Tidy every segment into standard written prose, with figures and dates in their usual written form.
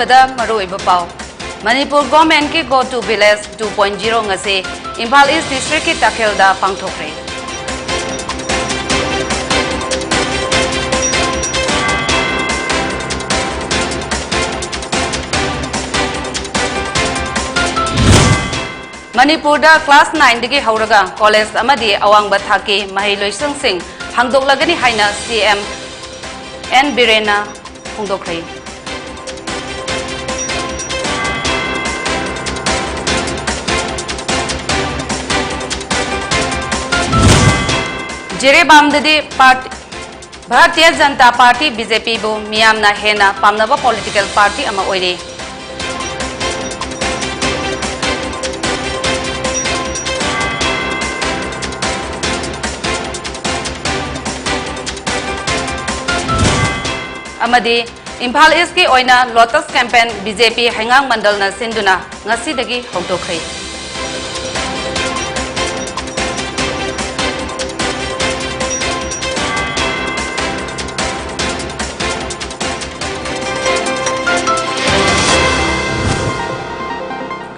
अहंबदा मरुइबा pav Manipur government ki go to village 2.0 ngase Imphal East district ki Takhelda pangthokre Manipur da class 9 dagi hauraga college amadi awangba thaki mahiloisang sing hangdoklagani haina CM N Birena hongdokre Jere Bamdadi Party Bharatiya Janata Party BJP bu miyamna hena pamnaba political party ama oire Amadi Imphal East ki oina Lotus campaign BJP hangang mandal na sinduna ngasi dagi hongtokre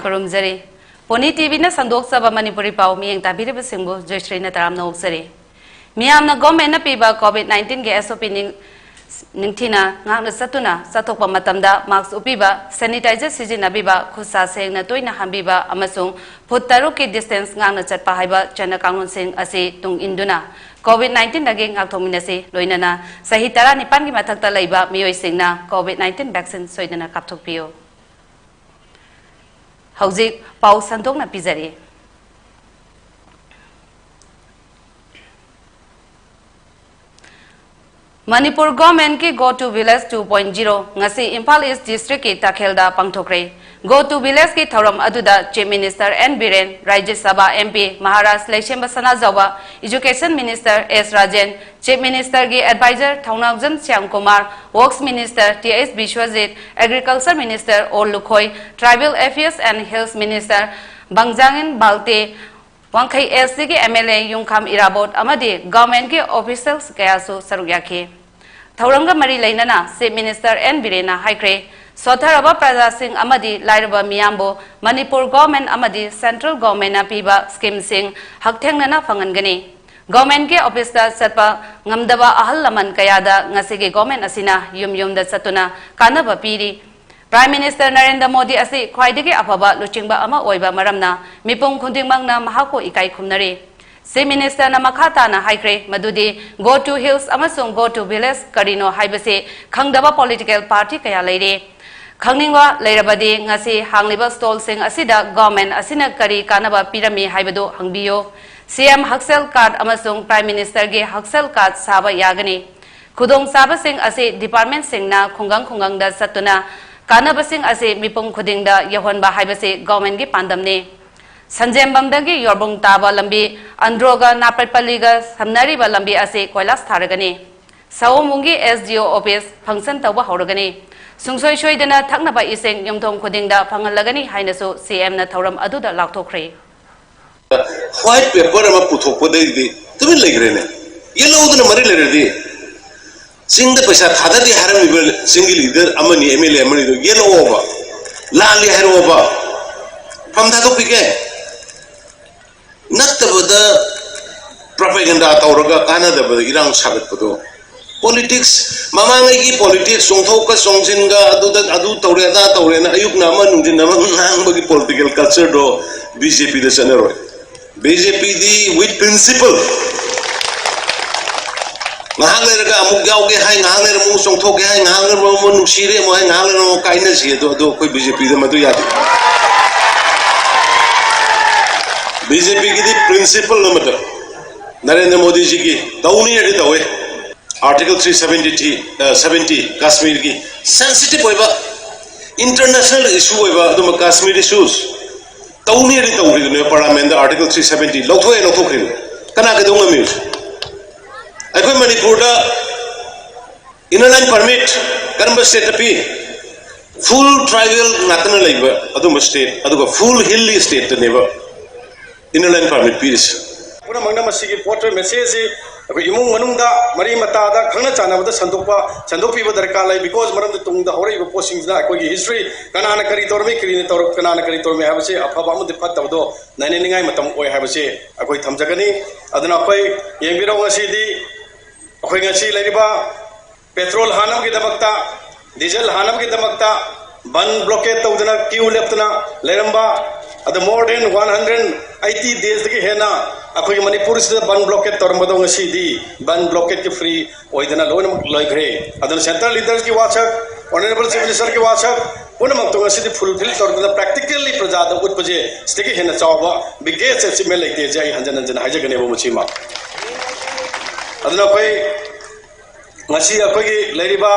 Karumzari PONYTV na sandok sa Manipuri pao miyang tabiri basingbo JOYSHREE na taram na uksari miyam na government na piba COVID-19 ge SOP ningtina ngak na satuna satok pa matamda mask upiba sanitizer sijinabiba khusa seng na toina hambiba amasung phutaru ki distance ngak na chatpa haiba chana kangun sing asi tung induna COVID-19 nagi ngak thominasi loinana sahi tara nipan gi mathakta leiba miyoi singna COVID-19 vaccine soidana kapthokpiyo Hauzik pau sandok na pizari Manipur government ki go to village 2.0 ngasi Imphal East district ki Takhelda pangthokre go to village ki thoram aduda Chief Minister N Biren Rajya Sabha MP Maharashtra election basana jawa Education Minister S Rajan Chief Minister ki advisor Thaunagjan Syam Kumar Works Minister TS Bishwajit Agriculture Minister O Lukhoi Tribal Affairs and Health Minister Bangjangin Balte Wangkai SC ki MLA Yungkham Irabot amadi government ki officials kaya su sarugyaki Thauranga mari lainana Chief Minister N Birena haikre Sotharaba Praja Singh amadi Lairaba Miyambo Manipur government amadi central government na piba scheme sing hakthengnana phangangani government ke office da satpa ngamdaba ahal laman kayada ngasigi government asina yum da satuna kanaba piri Prime Minister Narendra Modi asi khwaidagi afaba luchingba ama oiba maramna mipung khundingmangna mahako ikai khumnari Chief Minister na makhata na haikre madudi go to hills amasung go to village karino haibase khangdaba political party kaya leire khangningwa leirabadi ngasi hangliba stall sing asida government asina kari kanaba pirami haibado hangbiyo CM Haksel card amasung Prime Minister ge Haksel card saba yagani khudong saba sing asi department sing na khungang da satuna Kanabasing ase mipung khudingda yahonba haibase government gi pandamne Sanjembamdagi yorbung taba lambi androga napatpaliga samnari ba lambi ase koilas tharagani Sawomungi SDO office function tawba horagani Sungsoi shoidana thaknaba iseng yomthom khudingda phangalagani hainasu CM na thoram aduda lakthokre White paper ama puthokpa deidi tumin legrene yellow uduna mari leredi Sing the Pesha Hadadi Haram single leader Amani Emily Amani yellow over Lali hair over from that pique not the propaganda Tauraga Canada but Iran Sabbath politics Mamangagi politics Songtoka Songsinga Adu Taureda Taurena Ayuknama Nunjinama political culture do BJP the Senero BJP the with principle Ngahaler amuk gauge hai ngahaler mu songthoke hai ngahaler mu nusire mo hai ngahaler mo kaina si do koi BJP da madu yad BJP ki the principle no matter Narendra Modi ji ki dauni edi dawe article 370 Kashmir ki sensitive hoiba international issue hoiba dum Kashmir issues dauni edi dawe no parliament article 370 lothokre kana ke dunga mi I go Manipur inner line permit Karamba state api full tribal national labor aduma state aduga full hilly state neighbor inner line permit piece pura mangna masigi portal message इमुंग मनुंगदा मरी मतादा खंगना चानाबदा संदोपीब दरकार लै because मरम तुंगदा होरैब पोस्टिंगना अखोगी history कनाना करी तौरमी करीने तौर कनाना करी तौरमी हाबसे अफबा अमदि फत्तबदो नैनिनिंगाई मतम ओय हाबसे अखोई थमजगनी अदना अखोई येंबिरो ngasiदी अखोई ngasi लैरिबा पेट्रोल हानबगी दमकता डीजल हानबगी दमकता बन ब्लॉकेट तौदना क्यू लेफ्टना लेरंबा अद मोर देन 180 days दगी हेना अखोई मणिपुर से बन ब्लॉकेट तौरमदो ngasiदी बन ब्लॉकेट के फ्री ओइदना लोन लैग्रे अदना सेंट्रल लीडर्स की वाचक ऑनरेबल चीफ मिनिस्टर की वाचक पुनमक तो ngasiदी फुलफिल तौरदना प्रैक्टिकली प्रजादा उतपजे स्टेकी हेना चावबा बिगेस्ट अचीवमेंट लेते जाय हंजन हंजन हाइजगनेबो मुचीमा अदना कोई ngasi अखोगी लैरिबा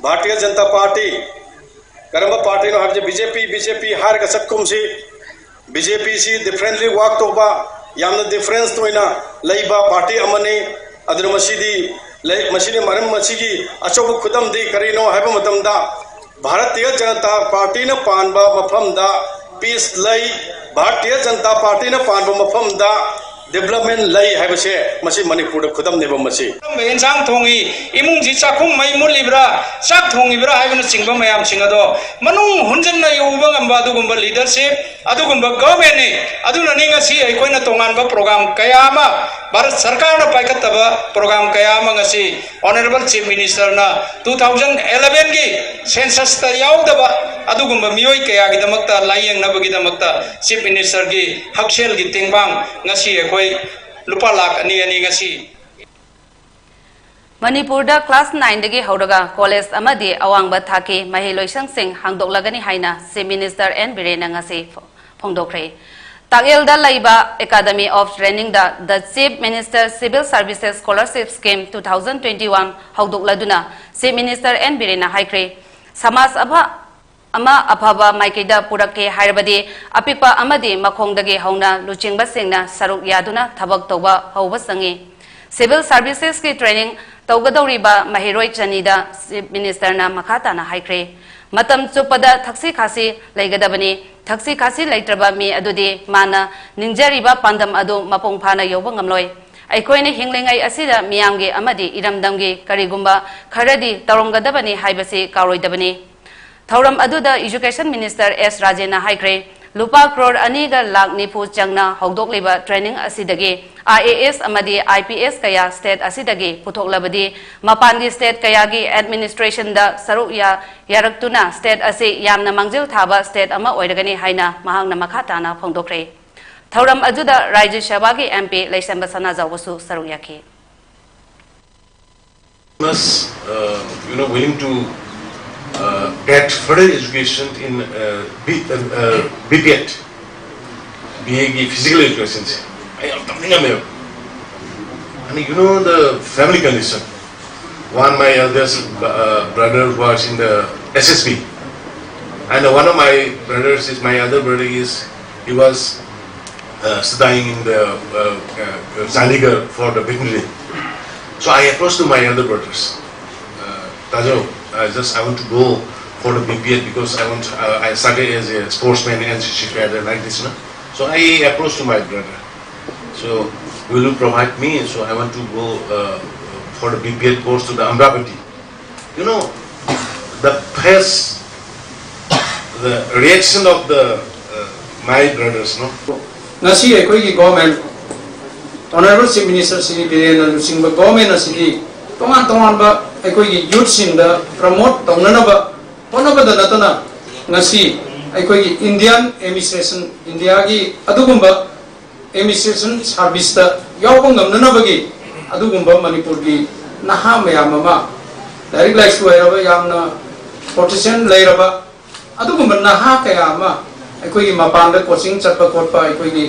भारतीय जनता पार्टी करम पार्टी नो हाबजे बीजेपी हार का सत्कुम से बीजेपी सी डिफरेंटली वर्क तोबा यामना डिफरेंस तोइना लैबा पार्टी अमने अदर मसीदी मसीने मरम मसीगी अचोब खुदम दे करिनो हाबा मतमदा भारतीय जनता पार्टी न पानबा मफमदा पीस लै भारतीय जनता पार्टी न पानबा मफमदा डेवलपमेंट लै हाबसे मसी मणिपुर खुदम नेबो मसी इंसांग थोंगी इमुंग जी चाखुम मई मुलिब्रा चाक थोंगिब्रा हाइबन चिंगबा मयाम चिंगदो मनुंग हुंजन युबा गंबा दुगुंबा लीडरशिप अदुगुंबा गवर्नमेंट ने अदुना निंगसी अखोइना तोंगानबा प्रोग्राम कयामा भारत सरकार न पाइखतबा प्रोग्राम कयामा ngasi ऑनरेबल चीफ मिनिस्टर ना 2011 की सेंसस ता याउदबा अदुगुंबा मियोय कयागी दमकता लायंग नबगी दमकता चीफ मिनिस्टर की हक्सेल की तिंगबांग ngasi अखोइ लुपा लाख अनि अनि ngasi मणिपुर क्लास 9 दगी हौरगा कॉलेज अमदी अवांगबा थाकी महिलोइसंग सिंह हांगदोकलगनी हाइना chief minister N Biren ngasi फोंगदोखरे तागेल दा लाइबा academy of training the chief minister civil services scholarship scheme 2021 हौदोकलदुना चीफ मिनिस्टर एन बिरेन हाइक्रे समाज अफबा माइकेदा पुरके हाइरबदी अपिकपा अमदी मखोंगदगी हौना लुचिंगबा सिंगना सरुक यादुना थबक तौबा हौबा संगी सिविल सर्विसेज की ट्रेनिंग तौगदौरीबा महिरोय चनीदा चीफ मिनिस्टर ना मखाताना हाइक्रे मतम चुपदा थक्सी खासी लेगदबनी थक्सी खासी लेत्रबा मी अदुदी माना निंजरीबा पांदम अदु मपोंग फाना योबा ngamloi अखोइने हिंगलेंgai असिदा मियामगे अमदी इरमदमगे करिगुंबा खरदी तौरंगदबनी हाइबसी कारोइदबनी थौरम अदुदा एजुकेशन मिनिस्टर एस राजेना हाइक्रे लुपा करोड़ अनीगा लाख निफु चंगना हौदोकलिबा ट्रेनिंग असिदगे IAS अमदी IPS कया स्टेट असिदगे पुथोकलबदी मपानगी स्टेट कयागी एडमिनिस्ट्रेशन दा सरुक यारक्तुना स्टेट असे यामना मांगजिल थाबा स्टेट अमा ओइरगनी हाइना महांगना मखाताना फोंदोक्रे थौरम अदुदा राज्य सभागी MP लैसंबा सनाजावसु सरुक याखी willing to get further education in BPET, being physical education. And the family condition. One my eldest brother was in the SSB, and one of my brothers is my other brother he was studying in the Chandigarh for the veterinary. So I approached to my other brothers, Tajo. I want to go for the BPL because I started as a sportsman and NCC cadre like this, no? So I approached to my brother. So will you provide me? So I want to go for the BPL course to the Amravati. The reaction of my brothers, no? Nasi ekoi government honorable chief minister Sri Birena Lusingba government asidi tongan ba अखोई youth सिंह promote तौननबा होनबदा नतना ngasi अखोई Indian administration India की अदुगुंबा administration service ता यावबा ngamnanabagi अदुगुंबा Manipur की नहा मयाम अमा डायरेक्ट लाइस होयरबा यामना पोटेंशियल लेरबा अदुगुंबा नहा कया अमा अखोई मपान कोचिंग चटपा कोटपा अखोई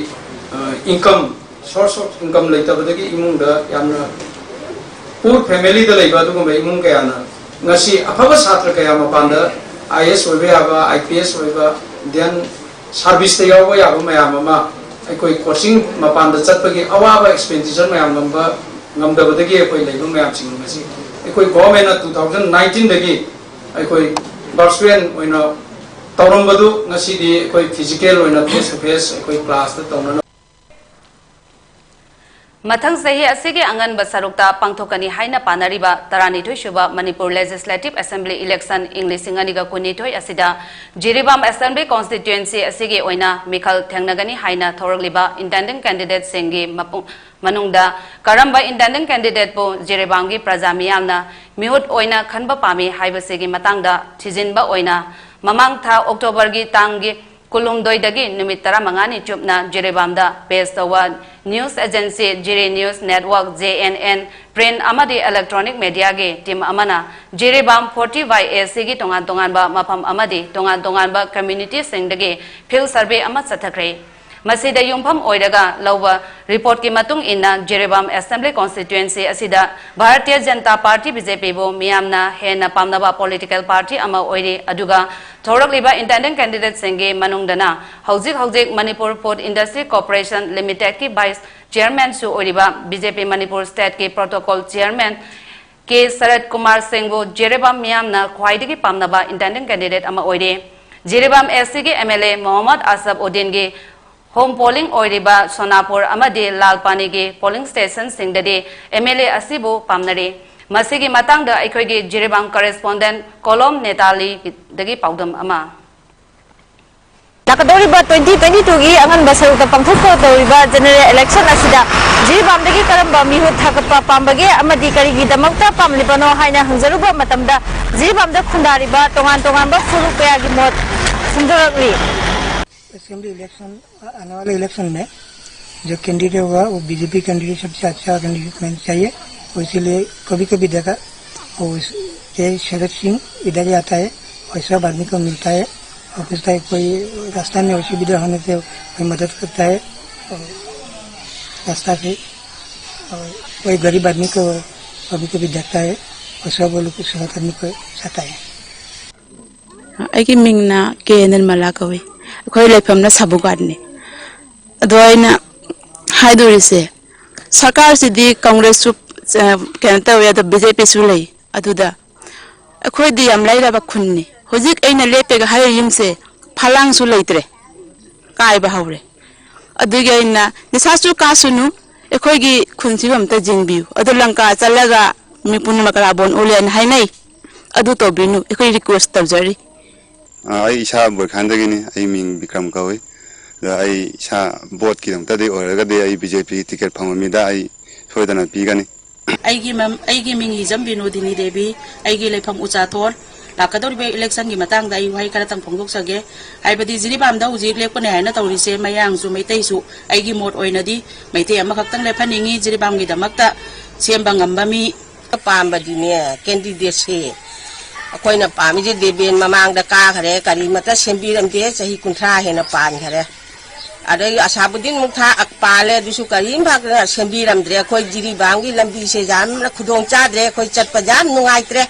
इनकम सोर्स ऑफ इनकम लेतबदगी इमुंग यामना पूर फैमिली द लेबा दुगुम इमुंग कयाना ngasi afaba satra kaya mapanda IS oibe aba IPS oiba then service te yawa ya mayam ama akoi coaching mapanda chatpagi awaba expenditure mayam ngamda badagi akoi leibu mayam sing ngasi akoi government na 2019 dagi akoi bursary oina tawram badu ngasi di akoi physical oina face to face akoi class ta tawna Mathang sahi asige angan basarukta pangthokani haina panariba tarani shuba Manipur Legislative Assembly election English inganiga kunithoi asida Jiribam Assembly constituency asige oina Mikhal Thengnagani haina thorogliba intending candidate sengi manungda karamba intending candidate po Jiribamgi prajamiyamna mihut oina khanba pami haibasigi matangda thijinba oina mamang tha October gi tangi Kulum doidagi numit tara mangani chupna Jiribamda based on news agency Jiri News Network JNN print amadi electronic media ge team amana Jiribam 40YA sigi tongan ba mapam amadi tongan ba community singdagi field survey amat sathakre Masida yumpham oidaga lawa report ki matung inna Jiribam Assembly constituency asida Bharatiya Janata Party BJP bo miyamna hena pamnaba political party ama oiri aduga thorokliba intending candidate senge manungdana hojik Manipur Port Industry Corporation Limited ki vice chairman su oiriba BJP Manipur state ki protocol chairman K Sarat Kumar Singh bo Jiribam miyamna khwaidigi pamnaba intending candidate ama oiri Jiribam SC ki MLA Mohammad Asaf Uddin gi Home polling oiriba Sonapur amadi Lalpani gi polling station singdadi MLA asibu pamnari masigi matangda aikhoigi Jiribam correspondent Kolom Netali dagi paudam ama Nakadoriba 2022 gi angan basaruta pangthokko doriba general election asida Jiribam dagi karamba mihut thakapa pambage amadi karigi damakta pamlibano haina hangjaruba matamda Jiribam da khundariba tongan ba furu kaya gi mot sundarakli assembly election आने वाले election में जो candidate होगा वो BJP candidate सबसे अच्छा candidate होना चाहिए और इसीलिए कभी कभी देखा और शरद सिंह इधर ही आता है और सब आदमी को मिलता है और पूछता है कोई रास्ता में असुविधा होने से कोई मदद करता है और रास्ता से और कोई गरीब आदमी को कभी कभी देखता है और सब लोग को सेवा करने को चाहता है आई मिंगना के निर्मला कवे अखोई लेफमना साबुगादने अदवाइना हाइदोरिसे सरकार सिदी कांग्रेस सु केनता वे द बीजेपी सु लई अदुदा अखोई दि याम लाइराबा खुन्नी होजिक एना लेपेगा हाय यिमसे फलांग सु लैत्रे कायबा हावरे अदुगे एना निसासु कासुनु अखोईगी खुनसिबमता जिंबिउ अदु लंका चलगा मिपुन मकराबोन ओलेन हाइनै अदु तोबिनु अखोई रिक्वेस्ट तबजरी आई इसा बरखानदगिनी आई मिंग विक्रम कवे आई इसा बोट की दमतदे ओरगदे आई बीजेपी टिकट फंगमिदा आई सोयदना पीगनी आईगी मिंग हिजम बिनोदिनी देवी आईगी लेफम उचाथोर लाकदोरिबे इलेक्शन की मतंग दा आई वाई करतम फोंगदोक सगे आइबदी जिरिबाम दा उजिक लेपने हायना तौरिसे मयांगसु मैतैसु आईगी मोट ओइनदी मैतै अमखक्तंग लेफनिंगी जिरिबाम की दमक्ता सेमबा ngamba mi पामबदिने कैंडिडेट से अखोइना पामिजे देबेन ममांगदा काखरे करी मता सेंबिरमदे चही कुंथ्रा हेना पानखरे अदै आशाबुद्दीन मुक्था अकपाले दुसु करीम भागना सेंबिरमद्रे अखोइ जिरिबांगी लंबी से जाम खुदोंग चाद्रे अखोइ चटपा जाम नुंगाइत्रे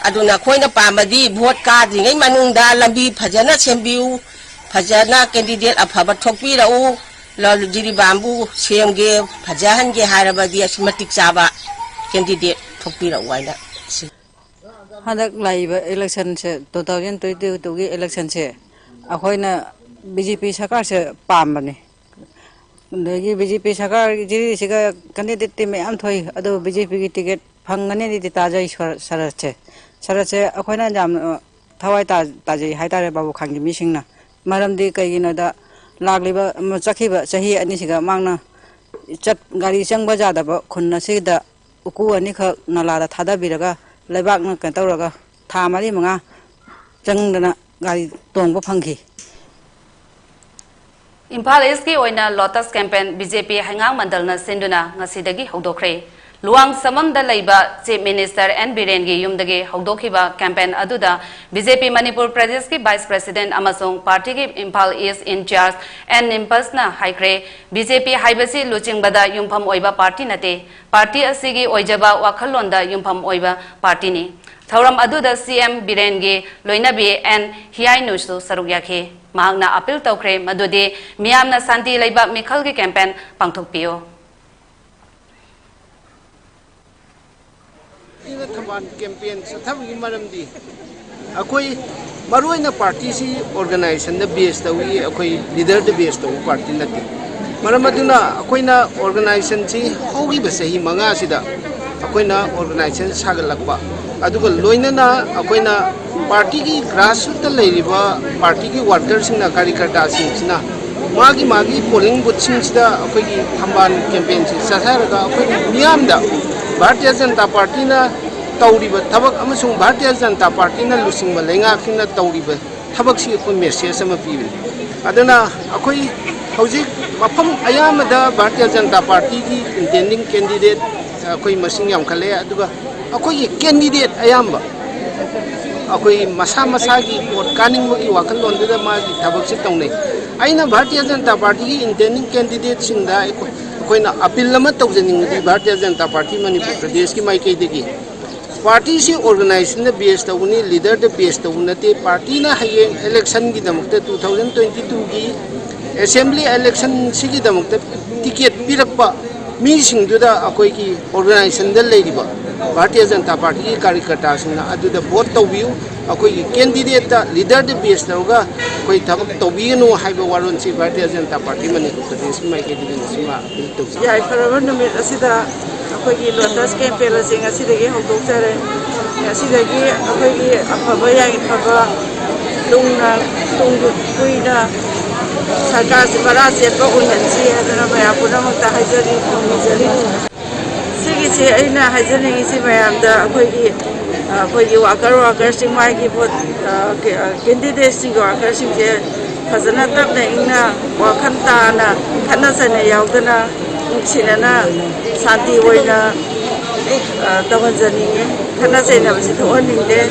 अदुना अखोइना पामबदी भोट काद्रिङै मनुंगदा लंबी फजना सेंबिउ फजना कैंडिडेट अफबा थोकपिरउ ल जिरिबांबु सेमगे फजाहनगे हारबदी असमतिक चाबा कैंडिडेट थोकपिरउ वाइना हदक लाइव इलेक्शन से 2022 की इलेक्शन से अखोइना बीजेपी सरकार से पामबने बीजेपी सरकार जी सिगा कैंडिडेट मैम थोई अदो बीजेपी की टिकट फंगने दी ताजई सरत से अखोइना जाम थवाई ताजई हाइतारे बाबू खांगी मिसिंगना मरमदी कईगिनदा लागलिबा चखिबा चही अनि सिगा मांगना चट गाड़ी चंगबा जादबा खुन्ना सिदा उकु अनि ख नलादा थादा बिरगा लेबाक न कतौरगा था मरी मंगा चंगदना गाड़ी तोंगबा फंखी Impal East ki oina Lotus campaign BJP hangang mandalna sinduna ngasidagi hogdokre Luang samamda laiba Chief Minister N Biren gi yumdagi hogdokhiba campaign aduda BJP Manipur Pradesh ki Vice President amasong party ki Impal East in charge and Nimpasna haikre BJP haibasi luchingbada yumpham oiba party nate party asigi oijaba wakhalonda yumpham oiba party ni Thauram aduda CM Biren gi loinabi and hiai nusu sarugyakhe mahakna appeal tawkre madudi miyamna santi laiba mikhal ki campaign pangthokpio campaign satham maramdi akoi maroina party si organization the base tawi akoi leader the base to party nati मरम अदुना अखोइना organisation ची होगिबे सही मंगा सिदा अखोइना organisation सागलकबा अदुगा लोइनना अखोइना party की grassroot लेरिबा party की worker सिंगना कार्यकर्ता सिंगसिना मागी मागी पोलिंग बूथ सिंगसिदा अखोइगी थंबान कैंपेन से ससारगा अखोइगी मियामदा भारतीय जनता पार्टी ना तौरिबा थबक अमसुंग भारतीय जनता पार्टी ना लुसिंगबा लेंगाखिना तौरिबा थबक सी अखोइ मेसेज अमा पीबे अदुना अखोइ हौजिक मफम अयामदा भारतीय जनता पार्टी की इंटेंडिंग कैंडिडेट अखोइ मसिंग यामखले अदुगा अखोइ कैंडिडेट अयामबा अखोइ मसा मसा की वोट कानिंगबगी वाखललोंदुदा मागी थबक से तौनै आइना भारतीय जनता पार्टी की इंटेंडिंग कैंडिडेट सिंगदा अखोइना अपील अमा तौजनिंगदी भारतीय जनता पार्टी मणिपुर प्रदेश की माइकैदगी पार्टी से ऑर्गेनाइजेशन बेस तौनी लीडर द बेस तौनते पार्टी ना हयेंग इलेक्शन की दमकते 2022 की असेंबली इलेक्शन सिगी दमकते टिकट पिरकपा मीसिंगदुदा अखोइ की ऑर्गेनाइजेशन द लेरिबा भारतीय जनता पार्टी की कार्यकर्ता सिंगना अदुदा वोट तौबियु अखोइ की कैंडिडेट दा लीडर द बेस तौगा अखोइ थबक तौबियनु हाइबा वारोन से भारतीय जनता पार्टी मणिपुर प्रदेश की माइकेदिन सिमा तौसी याय फरबन नुमित असिदा अखोइगी लोटस कैंपेन सिंग असिदगी होदोक्चरे असिदगी अखोइगी अफबा याय फबा तुंगना तुंगु कुइना सरकार से बड़ा सेटबा उनहनसी अदना मया पुनमक्ता हाइजरी थोंगिजरी सिगिसे अइना हाइजरी से मयामदा अखोइगी वाकर सिंग माइगी वोट कैंडिडेट सिंग वाकर सिंग से फजना तबना इना वाखन ताना खन्ना सने यावदना नुक्सिनना शांति होइना तवंजनिंगे खन्ना सेना बसी थोनिंगे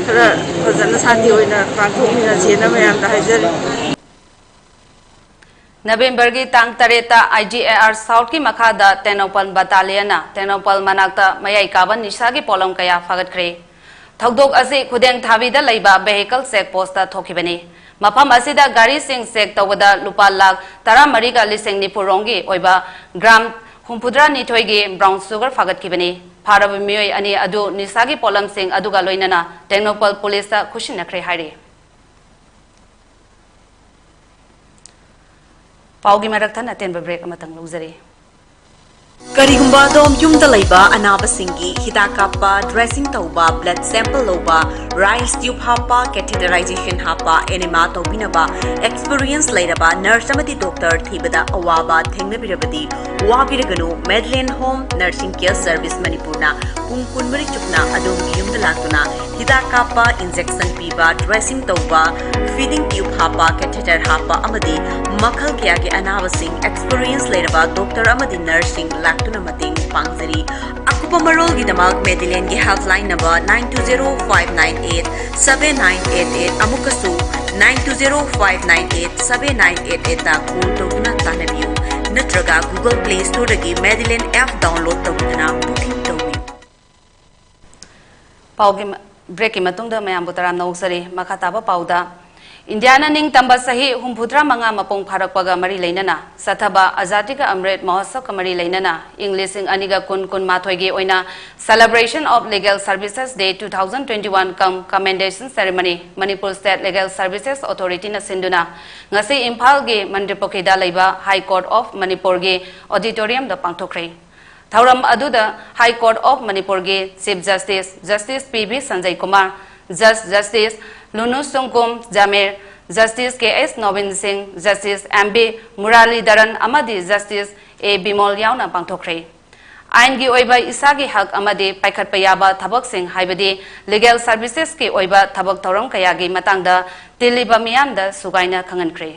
खरा फजना शांति होइना पांथोमिना सेना मयामदा हाइजरी नवेंबर की तांग तरेता IGAR साउथ की मखादा तेनोपल बटालियन तेनोपल मनाक्ता मयाई काबन निशा की पोलम कया फागतख्रे थौदोक असे खुदेंग थाबीदा लैबा वेहिकल चेक पोस्ट थोखिबनी मफम असिदा गाड़ी सिंग चेक तौबदा लुपा लाख 13 का लिसिंग निपुरोंगी ओइबा ग्राम 63 की ब्राउन शुगर फागतखिबनी फारब मियोय अनि अदु निसागी पोलम सिंग अदुगा लोइनना तेनोपल पुलिस ता खुशिनख्रे हाइरे पाउगी मरक्थन अतेनबा ब्रेक अमतंग लौजरी करिगुम्बा दोम युमदा लैबा अनाबसिंगी हिदाक कापा ड्रेसिंग तौबा ब्लड सैंपल लौबा राइस ट्यूब हापा कैथेटराइजेशन हापा एनेमा तौबिनबा एक्सपीरियंस लैरबा नर्स अमदी डॉक्टर थीबदा अवाबा थेंगनबिरबदी वाबिरगनु मेडलेन होम नर्सिंग केयर सर्विस मणिपुरना पुंग कुनमरी चुकना अदोम युमदा लातुना हिदाक कापा इंजेक्शन पीबा ड्रेसिंग तौबा फीडिंग ट्यूब हापा कैथेटर हापा अमदी मखल किया के अनाबसिंग एक्सपीरियंस लैरबा डॉक्टर अमदी नर्सिंग लाक्टुना मतेंग पांगजरी अकुपा मरोल की दमाग मेडिलेन की हेल्पलाइन नंबर 9205987988 अमुकसु 9205987988 ता कॉल तौना तानबियु नत्रगा गूगल प्ले स्टोर की मेडिलेन ऐप डाउनलोड तौना बुकिंग तौबी पाउगी ब्रेक की मतुंगदा मयाम बुतरा नौसरी मखाताबा पाउदा इंडियाना निंग तंबा सही 63 मपोंग फारकपगा मरी लेनना सथबा आजादी का अमृत महोत्सव का मरी लेनना इंग्लिशिंग अनिगा कुन माथोइगे ओइना celebration of legal services day 2021 cum commendation ceremony Manipur state legal services authority न सिंधुना ngasi इम्फाल गे मंडिपोकेदा लेबा हाई कोर्ट ऑफ मणिपुर गे ऑडिटोरियम द पांगथोखरे थौरम अदुदा हाई कोर्ट ऑफ मणिपुर गे chief justice PB Sanjay Kumar justice Lanusungkum Jamir justice KS Nobin Singh justice MB Muralidharan अमदी जस्टिस A बिमोल यावना पांगथोखरे आइन की ओइबा इसागी हक अमदी पाइखत पयाबा थबक सिंह हाइबदी लीगल सर्विसेज के ओइबा थबक थौरम कयागी मतंगदा तिलिबा मियामदा सुगाइना खंगनख्रे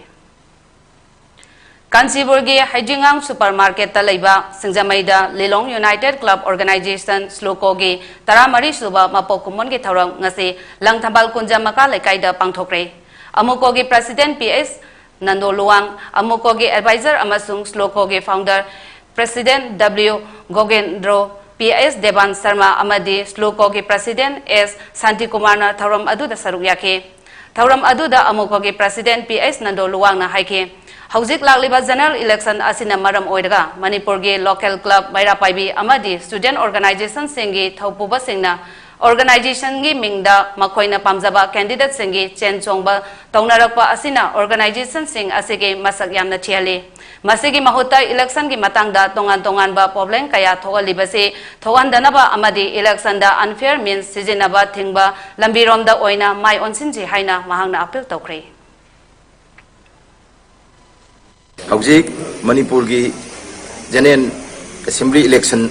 कांचीपुर की हाइजिंगांग सुपरमार्केट तलैबा सिंगजमैदा लिलोंग यूनाइटेड क्लब ऑर्गेनाइजेशन स्लोको की 13 सुबा मपोक कुमन की थौरम ngasi लंगथंबाल कुंजा मका लेकाइदा पांगथोखरे अमुको की प्रेसिडेंट PS नंदो लुवांग अमुको की एडवाइजर अमसुंग स्लोको की फाउंडर प्रेसिडेंट W गोगेंद्रो PS देवान शर्मा अमदी स्लोको की प्रेसिडेंट S शांति कुमार न थौरम अदुदा सरुक याखे थौरम अदुदा अमुको की प्रेसिडेंट PS नंदो लुवांग न हाइखे हौजिक लागलिबा जनरल इलेक्शन असिना मरम ओइरगा मणिपुर के लोकल क्लब मैरापाइबी अमदी स्टूडेंट ऑर्गेनाइजेशन सिंगी थौपुबा सिंगना ऑर्गेनाइजेशन की मिंगदा मखोइना पामजबा कैंडिडेट सिंगी चेन चोंगबा तौनरकपा असिना ऑर्गेनाइजेशन सिंग असिगे मसक यामना थियाले Masigi mahuta election ki matang da tongan ba problem kaya thogalibase thogandanaba amadi election da unfair means sizinaba thingba lambirom da oina mai onsinji haina mahangna appeal tokre. Hauzik Manipur ki General Assembly election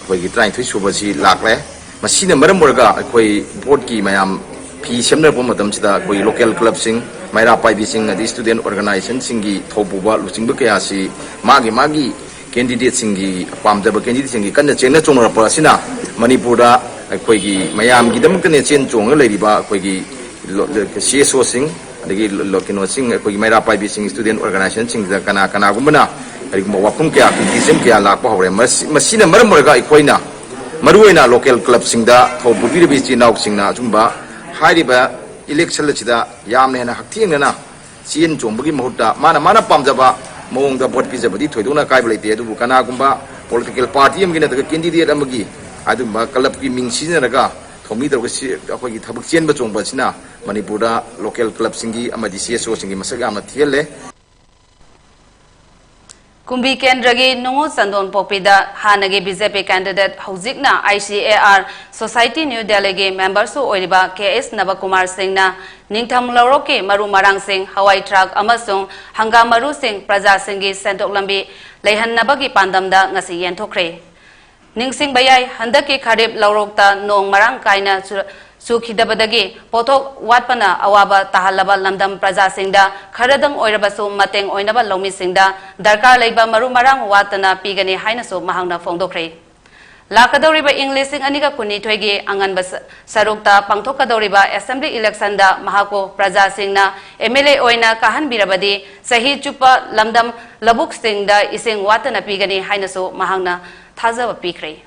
koi trying to subasi lakle masina maram morga koi board ki mayam phi semna po matam sida koi local club sing maira pai bi sing the student organization singi thobuba luching ba kaya si magi candidate singi pamjaba candidate singi kanna chena chongra pa sina Manipur da koi gi mayam gi dam kane chen chong le riba koi gi CSO sing adagi lokino sing koi maira pai bi sing student organization sing da kana gumna wapung kaya kisem kaya lakpa hore masina maram morga ikoina maruina local club singda thobu bi bi chinau singna chumba hairiba election lachida yamne na hakthing na chin chombugi mahuta mana pamjaba mongda vote pijabadi thoiduna kai blai adu kana gumba political party amgina daga candidate amagi adu ba club ki mingsi raga thomi daga akoi thabak chen ba chongba sina Manipura local club singi amadi CSO singi masaga amna thielle Kumbi Kendragi Nungu Sandon Popida Hanagi BJP candidate Hauzikna ICAR Society New Delhi members Oiriba KS Navakumar Singh na Ningtham Lauroke Maru Marang Singh Hawaii Truck Amasung Hanga Maru Singh Praja Singhi Sentok Lambi Leihan Nabagi Pandamda Ngasi Yentokre Ningsing Bayai Handaki Kharib Laurokta Nong Marang Kaina Sukhidabadagi Potok Watpana Awaba Tahalaba Lamdam Praja Singda Kharadang Oirabasu Mateng Oinaba Lomi Singda Darkar Leiba Maru Marang Watana Pigani Hainasu Mahangna Fongdokre Lakadoriba English Anika Kuni Twegi Angan Sarukta Pangtokadoriba Assembly Election da Mahako Praja Singna MLA Oina Kahan Birabadi Sahi Chupa Lamdam Labuk Singda Ising Watana Pigani Hainasu Mahangna Thaza Pikre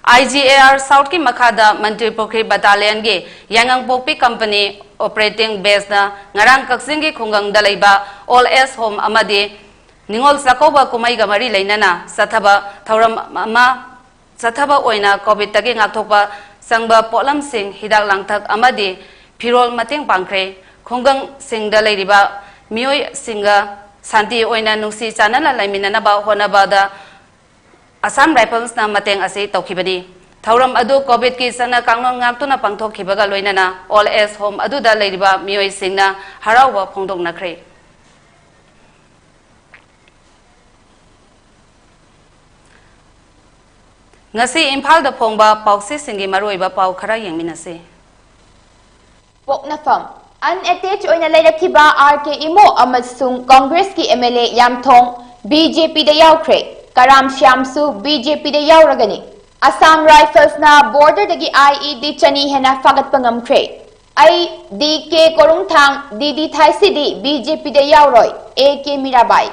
IGAR South ki Makada Manipuri Battalion ge Yangang Popi Company operating base na ngarang kaksingi khungang dalaiba All S Home amadi Ningol Sakoba Kumai Gamari Lainana Sathaba Thauram ama Sathaba Oina COVID tagi ngakthokpa Sangba Polam Singh Hidak Langthak amadi Pirol Mating Pangkre Khungang Singh dalaiba Mioi Singa Santi Oina Nusi Chanala Laiminana ba honaba da Assam Rifles na mateng ase tawkhibani Thauram adu COVID ki sana kanglon ngaktuna pangthokhibaga loinana All S Home adu da leiriba mioi singna harawa phongdok nakre Ngasi Imphal da phongba pausi singi maroiba pau khara yengminase Poknafam unattached oina leirakhiba RK Imo amasung Congress ki MLA Yamthong BJP da yaukre Karam Shyamsu BJP de yauragani Assam Rifles na border dagi IED chani hena fagat pangam kre ai DK Korungthang DD Thaisi di BJP de yauroi AK Mirabai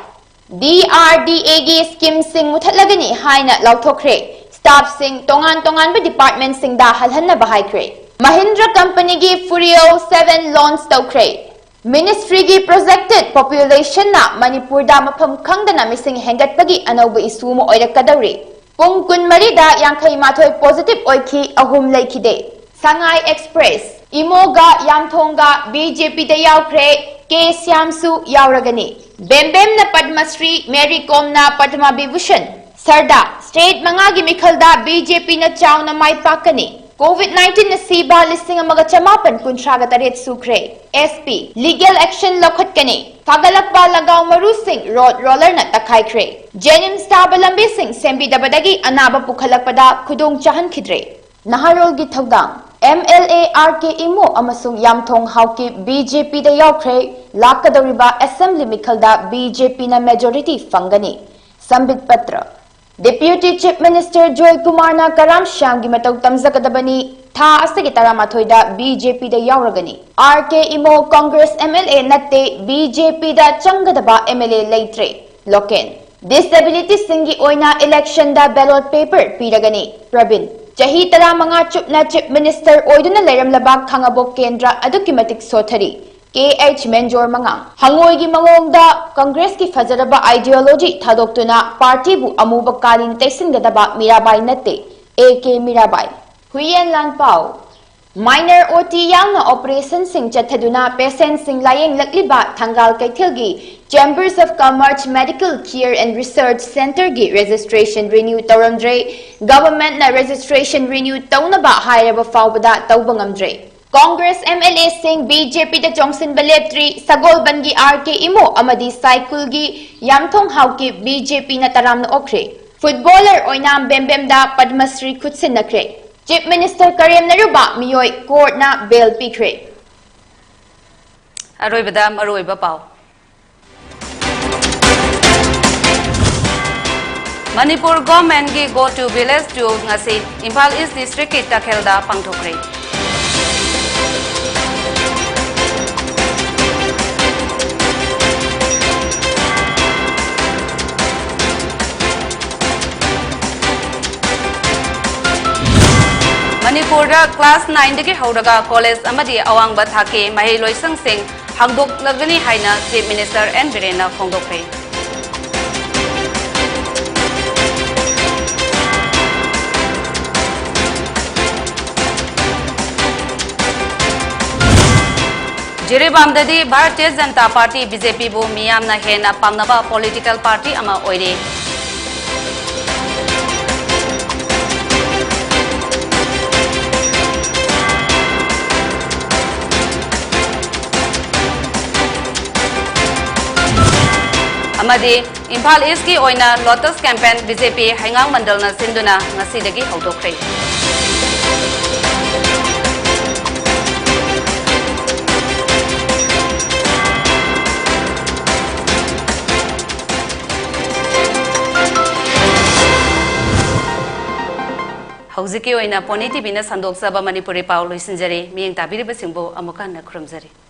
DRDA gi scheme sing muthatlagani haina lauthokre staff sing tongan ba department sing da halhanna bahai kre Mahindra company gi Furio 7 launch tawkre Ministry gi projected population na Manipur da mafam khangdana mising hengat pagi anauba isu mo oirakadawri pung kun marida yangkai mathoi positive oiki ahum laikide Sangai Express Imoga Yamthonga BJP da yaukre K Syamsu yauragani Bembem na Padmasri Mary Kom na Padma Vibhushan Sarda State mangagi mikhalda BJP na chawna mai pakani COVID-19 na siba listing ang mga chamapan kuntraga tarit sukre. SP, legal action lokot kani. Pagalakba lagaw marusing road roller na takay kre. Jenim staba lambising sembi dabadagi anaba pukhalakpada kudong chahan kidre. Naharol githawdang. MLA RK Imo amasung Yamthong Hauki BJP da yaukre lakadawriba assembly mikhalda BJP na majority fangani. Sambit Patra. Deputy Chief Minister Joy Kumar na Karam Shyam gi matau tamjakadabani tha asagi taramathoida BJP da yauragani RK Imo Congress MLA natte BJP da changadaba MLA leitre loken disability singi oina election da ballot paper piragani Pravin chahi tara manga chupna Chief Minister oiduna leiram labak thangabok kendra aduki matik sothari KH Menjor Mangang Hangoi gi mangongda Congress ki fajaraba ideology thadoktuna party bu amuba kalin taisingadaba Mirabai natte AK Mirabai Huyen Lan Pau Minor OT yang operation sing chathaduna patient sing layeng lakliba thangal kaithilgi Chambers of Commerce Medical Care and Research Center gi registration renew tawramdre government na registration renew tawnaba hairaba fawbada tawbangamdre Congress MLA sing BJP da Johnson Baleptri Sagol Bangi RK Imo amadi cycle gi Yamthong Hauki BJP na taram na okre Footballer oinam bembem da Padmasri khutsin nakre Chief Minister Karim Naruba miyoi court na bail pikre Aroibada maroiba pau Manipur government gi go to village to ngasi Imphal East district ki takhelda pangthokre Manipur class 9 dagi haudaga college amadi awang bathake mahiloi sangsing hangdok lagani haina Chief Minister N Birena phongdokre Jiribamdadi Bharatiya Janata Party BJP bu miyamna hena pamnaba political party ama oire Amadi Imphal East ki oina Lotus campaign BJP hangang mandal na sinduna ngasidagi haudokre Hauziki oina PONYTV na sandok saba Manipuri pau loisinjari miyeng tabiri basingbo amukan na khurumjari